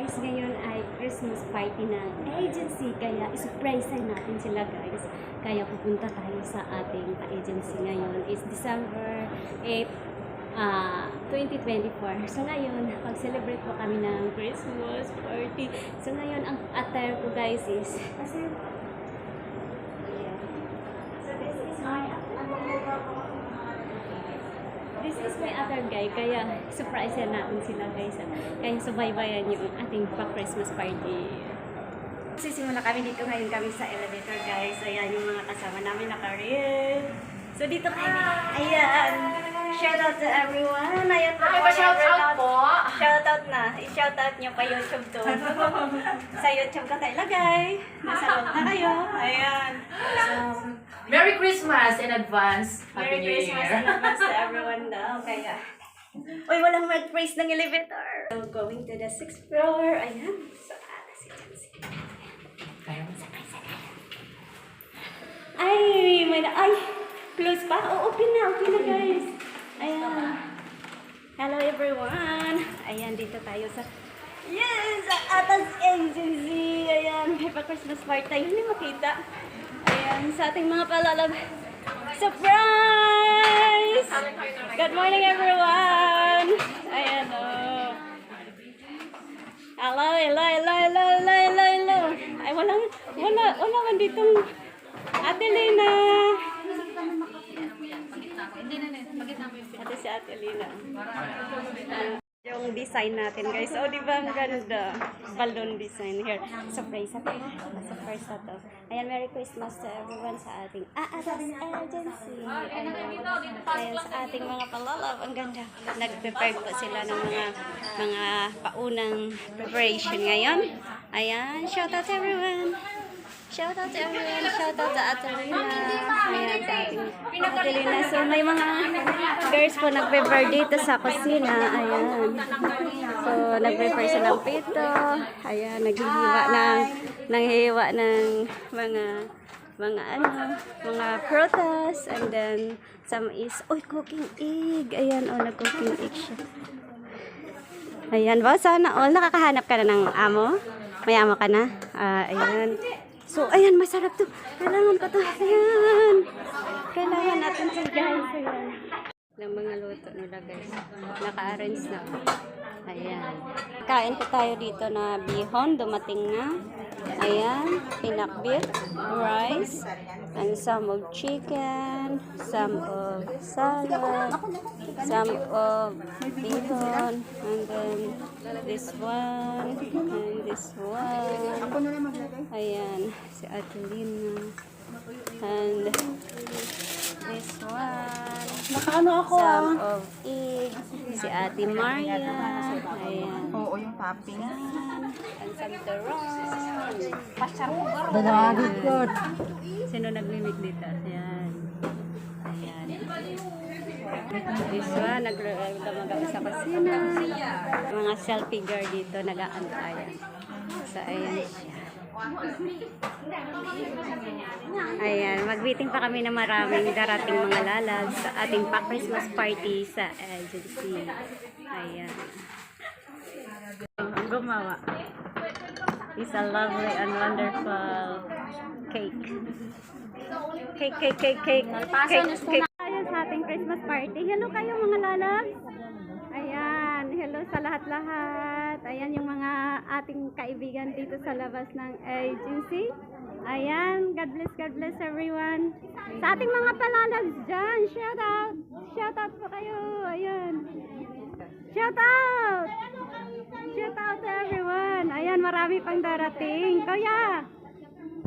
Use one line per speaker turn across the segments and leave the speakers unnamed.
guys, ngayon ay Christmas party ng agency. Kaya surprise natin sila guys. Kaya pupunta tayo sa ating agency ngayon. Is December 8, 2024. So ngayon, pag-celebrate po kami ng Christmas party. So ngayon, ang attire ko guys is this is my other guy, kaya surprise yan natin sila guys. Kaya subaybayan yung ating pa-Christmas party. Sisimula kami dito ngayon kami sa elevator guys. Ayan yung mga kasama namin naka-real. So dito kami. Ayan. Shout out to everyone. Ayan po.
Shout out po.
Shout out na. I-shout out nyo pa YouTube to. Sa YouTube ka tayo lagay. Nasa loob na kayo. Ayan. So,
Merry Christmas in advance. Happy
Merry
New
Christmas
Year.
in advance to everyone daw. Kaya, uy, walang red praise ng elevator. So, going to the 6th floor. Ayan. So, si Jancy. Ay, may na, ay, close pa? Oh, open na guys. Ayan. Hello everyone. Ayan, dito tayo sa, yes, sa atas agency. Ayan, may pa-Christmas party tayo. Hindi makita. Ayan, sa ating mga palalab. Surprise! Good morning, everyone! Ayan, oh. Hello. Ay, wala man ditong Ate Lina. Ate si Ate Lina. Yung design natin guys. Oh, di ba ang ganda? Balloon design here. Surprise na to. Surprise na to. Ayan, Merry Christmas to everyone sa ating atas agency. Ayan, sa ating mga palalab. Ang ganda. Nag-prepare po sila ng mga paunang preparation ngayon. Ayan, shout out to everyone. Shout out to everyone. Shout out to Ate Lina. Ayan, sa ating Ate Lina. So, may mga girls po nag-prepare dito sa kusina. Ayan. So, nag-prepare silang pito. Ayan, nanghihiwa ng mga prutas. And then, some is, cooking egg. Ayan, nag-cooking egg siya. Ayan, sana all. Nakakahanap ka na ng amo? May amo ka na? Ayan. So, ayan, masarap to. Kailangan ko to. Ayan. Kailangan natin to, guys. Ayan. Ng mga luto nila, guys. Naka-arrange na. Ayan. Kain po tayo dito na bihon. Dumating na. Ayan. Pinakbit. Rice. And some of chicken. Some of salad. Some of bihon. And then this one. And this one. Ayan. Si Ate Lina. And this one.
Nakaano ako
Some of egg. Si Ate Maria. Ayan.
Oo, yung topping.
And some turon.
Dalawagid ko.
Sino nagmimik dito? Ayan. Ayan. This one, nagdamagang sa kusina. Mga selfie girl dito, nag-aantayan. So, ayan siya. Ayan, mag-meeting pa kami na maraming darating mga lalag sa ating pa-Christmas party sa agency. Ayan. Ang gumawa is a lovely and wonderful cake. Cake. Ayan sa ating Christmas party. Hello kayo mga lalag. Ayan, hello sa lahat-lahat. Ayan yung mga ating kaibigan dito sa labas ng agency. Ayan, God bless everyone. Sa ating mga palalags dyan, shout out po kayo. Ayan, shout out to everyone. Ayan, marami pang darating. Kuya,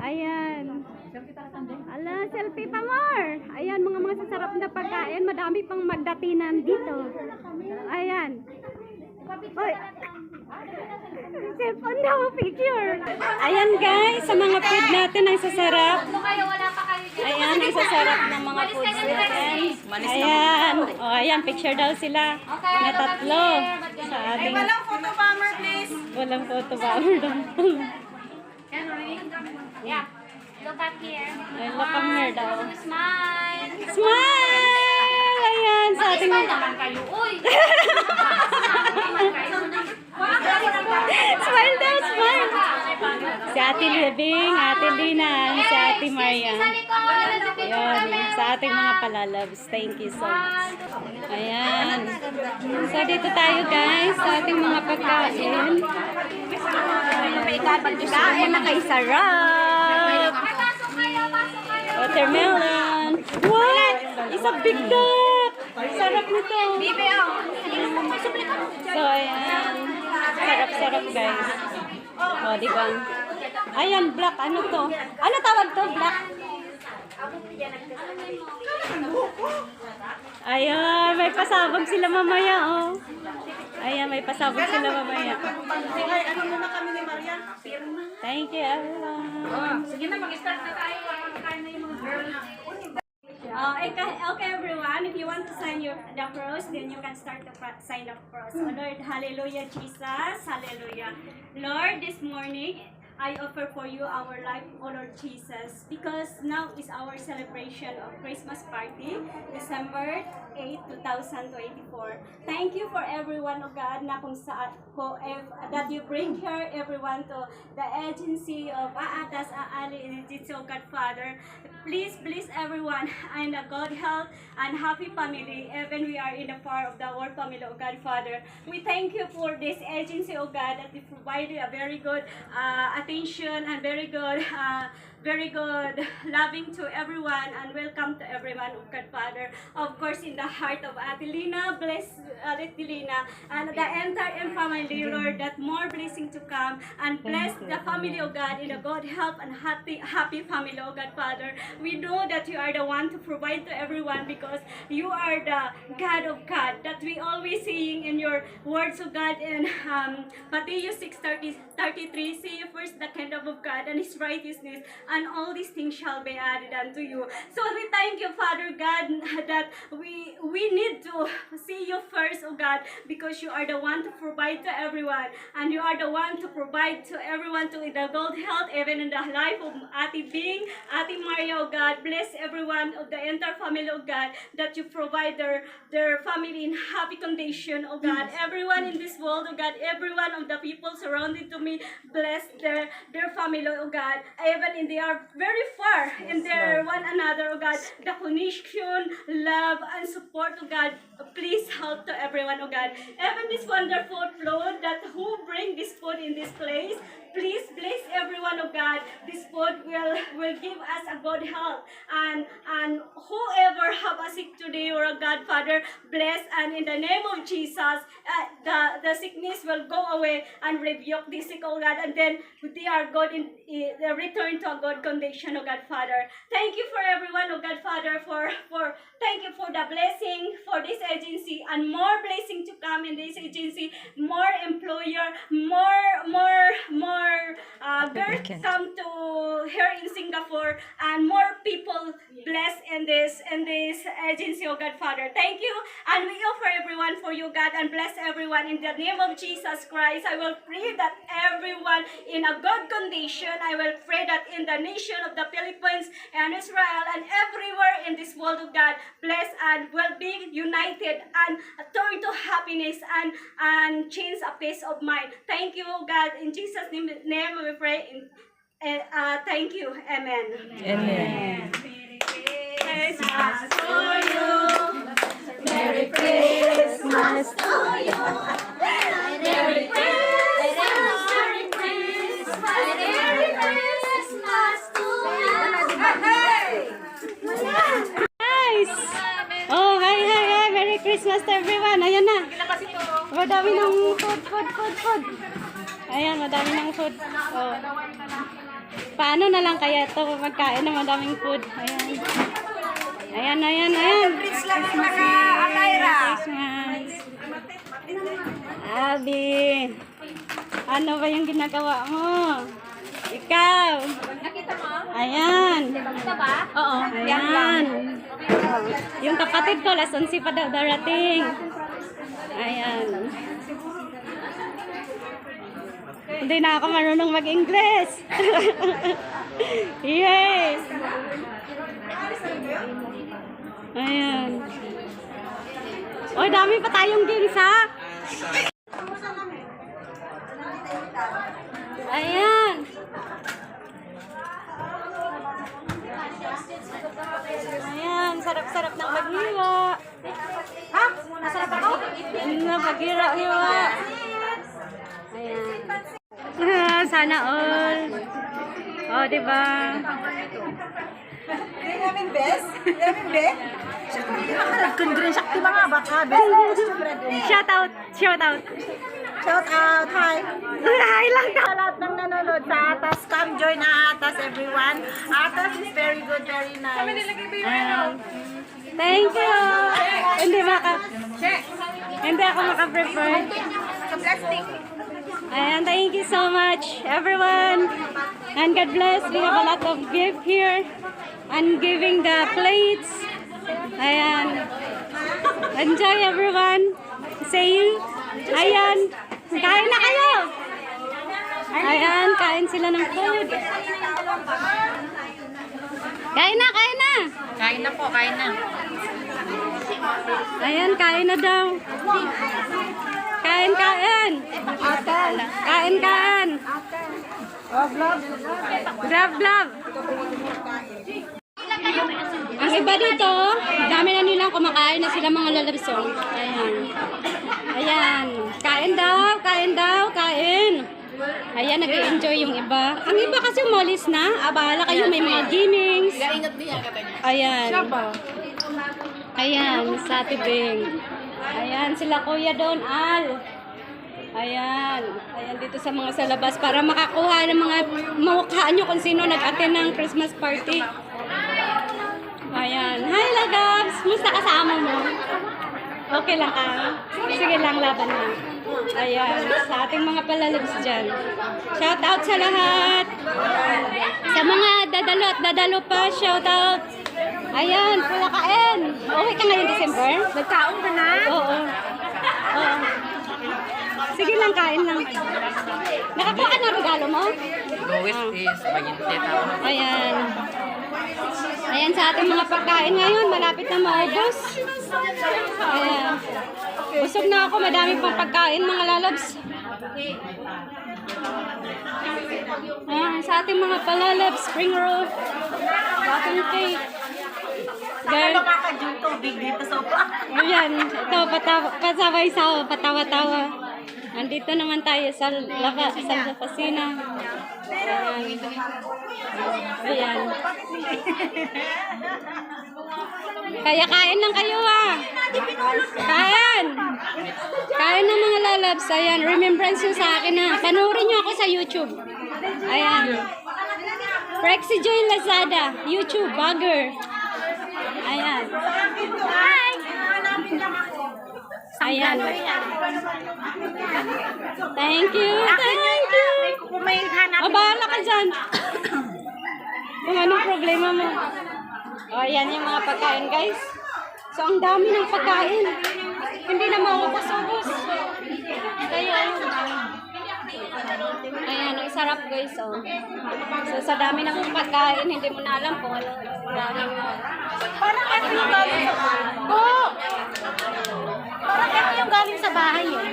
ayan. Ala, selfie pa more. Ayan, mga sasarap na pagkain. Madami pang magdatinan dito. Ayan. Oy. Cellphone daw, picture. Ayan guys, sa mga food natin ang sasarap. Ayan, ang sasarap ng mga foods natin. Ayan. Ayan, picture daw sila. Na tatlo. Sa ating...
Walang photo bomber, please.
Walang photo bomber daw.
Yeah. Look up here.
Ay, look up here daw.
Smile.
Smile! Ayan, sa ating...
Smile naman kayo. Uy!
Smile Si Ate Libing, Ate Lina, si Ate Maria. Ayan, sa ating mga palalabs. Thank you so much. Ayan. So, dito tayo guys sa ating mga pagkain. Pagkain na kay sarap. Watermelon. What? Isang big duck. Sarap nito. So, ayan. Sarap-sarap guys. O, di ba? Ayan, black. Ano to? Ano tawag to? Black? Ayan, may pasabog sila mamaya, oh. Ayan, may pasabog sila mamaya. Thank you, everyone.
Sige na, mag-start na tayo. Kakain na yung mga girl.
Okay, everyone. If you want to sign the cross, then you can start to sign the cross. Oh Lord, hallelujah, Jesus, hallelujah. Lord, this morning, I offer for you our life, O Lord Jesus, because now is our celebration of Christmas party, December 8, 2024. Thank you for everyone, O God, na kung saan that you bring here everyone to the agency of Aatas, Aali, and Agency, O God, Father. Please bless everyone and a God health and happy family, even we are in the far of the world family, O God, Father. We thank you for this agency, O God, that you provided a very good attention and very good loving to everyone and welcome to everyone, O God, Father. Of course, in the heart of Adelina, bless Adelina and the entire family, Lord, that more blessing to come and bless the family, O God, in a good health and happy family, O God, Father. We know that you are the one to provide to everyone because you are the God of God that we always seeing in your words, O God, in Matthew 6:33. See first the kingdom of God and His righteousness, and all these things shall be added unto you. So we thank you, Father God, that we need to see you first, oh God, because you are the one to provide to everyone, and you are the one to provide to everyone to the good health, even in the life of Ate Bing, Ate Maria, oh God. Bless everyone of the entire family, oh God, that you provide their family in happy condition, oh God. Everyone in this world, oh God, everyone of the people surrounded to me, bless their family, oh God. Even in they are very far in their one another, oh God. The connection, love, and support, oh God. Please help to everyone, oh God. Even this wonderful food that who bring this food in this place, please bless everyone, oh God. This food will give us a good health, and whoever have a sick today, or a God, Father, bless, and in the name of Jesus, the sickness will go away and rebuke the sick, oh God, and then they are good in the return to a good condition, oh God, Father. Thank you for everyone, oh God, Father, for thank you for the blessing for this agency, and more blessing to come in this agency, more employer, more girls come to here in Singapore, and more people blessed in this agency, oh God, Father. Thank you, and we offer everyone for you, God, and bless everyone in the name of Jesus Christ. I will pray that everyone in a good condition. I will pray that in the nation of the Philippines and Israel and everywhere in this world, of God, bless and will be united and turn to happiness and change a peace of mind. Thank you, oh God. In Jesus' name we pray. Thank you. Amen.
Amen.
Merry Christmas to you. Merry Christmas to you. Merry Christmas. Merry Christmas. Merry Christmas to you. Guys! Oh, hi. Merry Christmas to everyone. Ayan na. Madami ng food. Ayan, madami ng food. Oh. Paano na lang kaya ito magkain ng madaming food? Ayan.
Christmas mga Alayra.
Christmas. Abi, ano ba yung ginagawa mo? Ikaw.
Nakita mo?
Ayan.
Nakita ba?
Oo, ayan. Yung kapatid ko, alas 11 pa daw darating. Ayan. Hindi na ako marunong mag-English. Yes. Ayan. Oy, dami pa tayong games, ha? Ayan. sarap ng paghiwa.
Ha? Masarap ako?
Paghira-hiwa. Ayan. Sana all. Oh, diba?
Yamin bes? Yamin be? Nagkundrin sakti mga baka bes.
Shout out. Shout out.
Shout out, hi.
Hi lang daw.
Sa lahat ng nanonood sa Atas, come join Atas everyone. Atas is very good, very nice.
Thank you. Hindi ako maka-prefer.
Sa plastic.
Ayan, thank you so much, everyone. And God bless. We have a lot of gift here. And giving the plates. Ayan. Enjoy, everyone. See you. Ayan. Kain na kayo. Ayan, kain sila ng food. Kain na, kain na.
Kain na po, kain na.
Ayan, kain na daw. Kain, kain. Kain, kain. Grab, grab. Ang iba dito, dami na nilang kumakain na sila mga lalabsong. Ayan. Ayan. Kain daw, kain daw, kain. Ayan, nag-enjoy yung iba. Ang iba kasi umalis na. Bahala kayo, may mga gamings. Ayan. Ayan, sa tibing. Ayan, sila Kuya Don Al. Ayan. Ayan dito sa mga sa labas para makakuha ng mga mukhaan nyo kung sino nag-attend ng Christmas party. Ayan. Hi, Lagabs! Musta kasama mo? Okay lang ka? Sige lang, laban lang. Ayan. Sa ating mga palalabs dyan. Shout out sa lahat. Sa mga dadalo at dadalo pa, shout out. Ayan, pula kain. Okay ka ngayon December?
Nagkaon ka na?
Oo. Oo. Sige lang, kain lang. Nakakuha ka ng regalo mo?
Lowest is Bayintet.
Ayan. Ayan sa ating mga pagkain ngayon. Malapit na maubos. Ayan. Busog na ako. Madami pang pagkain mga lalabs. Ayan. Sa ating mga palalabs. Spring roll. Button cake. Girl.
Makakadyung tubig dito sa upa.
Ayan. Ito. Pasabay sa patawa-tawa. Nandito naman tayo sa sa pasina. Ayan. Kaya kain lang kayo ah. Kain. Kain ng mga lalabs. Ayan. Remembrance nyo sa akin ha. Panoorin nyo ako sa YouTube. Ayan. Prexy Joy Lazada. YouTube. Bagger. Ayan. Hi. Ayan. Thank you. Thank you.
Kung may hanap.
Bahala ka dyan. Kung anong problema mo. O, ayan yung mga pagkain, guys. So, ang dami ng pagkain. Hindi na maubos-ubos. Kaya, ayan, ang sarap, guys. Oh. So, sa dami ng pagkain, hindi mo na alam kung ano.
Parang ano yung galing sa bahay? Oo! Parang ano yung galing sa bahay eh.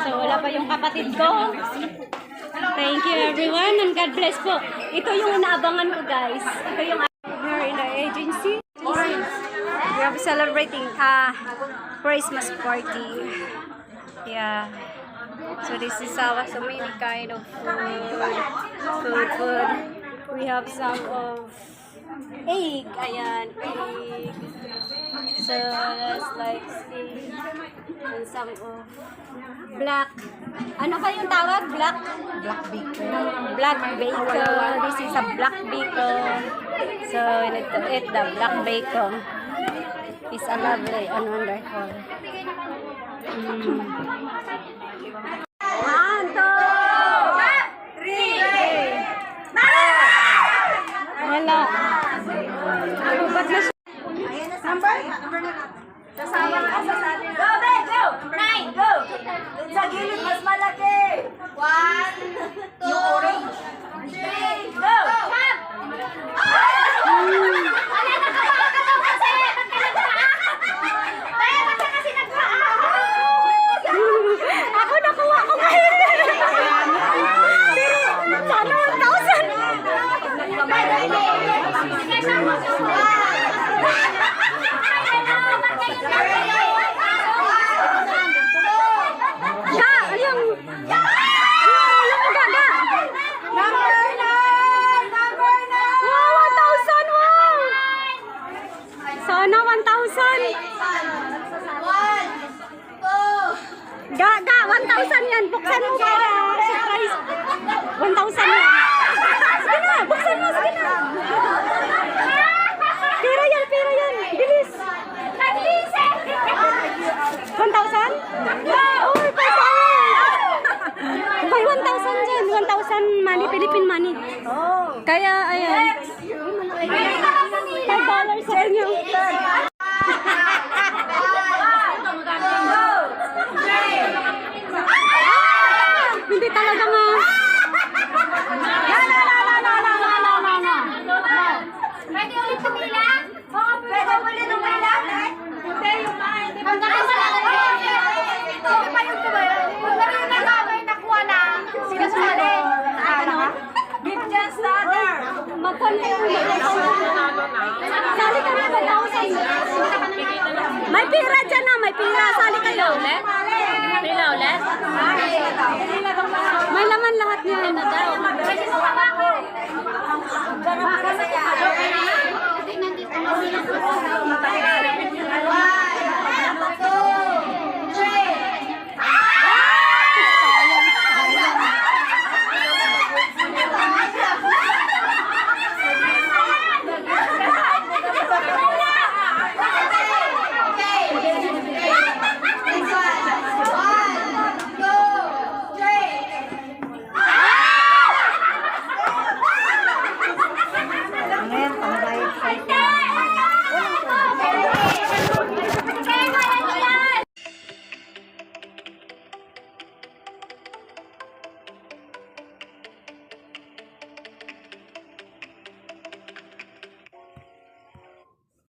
So, wala pa yung kapatid ko. Thank you everyone and God bless po. Ito yung inaabangan ko guys. Ito yung here in the agency. We are celebrating Christmas party. Yeah. So this is so many kind of food. We have some of egg. Ayan, egg. So that's like egg. And some of black. Ano ba yung tawag? Black? Black bacon. Black bacon. This is a black bacon. So we need to eat the black bacon. It's a lovely and wonderful. One, two, three. Wala. Ba't na siya?
Number? Sasama ka sa atin. Go, babe! Go! 9! Go! Sa gilid, mas malaki! 1, 2, yung orange. 3, go! Jump! Wala, nagkapaa ka daw kasi! Ba't ka nagpaa? Babe, ba't ka kasi nagpaa?
Philippine money.
Oh.
Kaya, ayan. $5 sa inyo. Hindi talaga ma.
Pwede ulit tumila? Pwede ulit tumila? Hindi, yung mga hindi pa Hindi pa yung tumila. Pero yung nagkamay nakuha na sinasali. Ano? Give chance to other.
Mag-contact mo. Sali ka na 5,000. May pira dyan na, may pira. Sali kayo.
Pila ulit?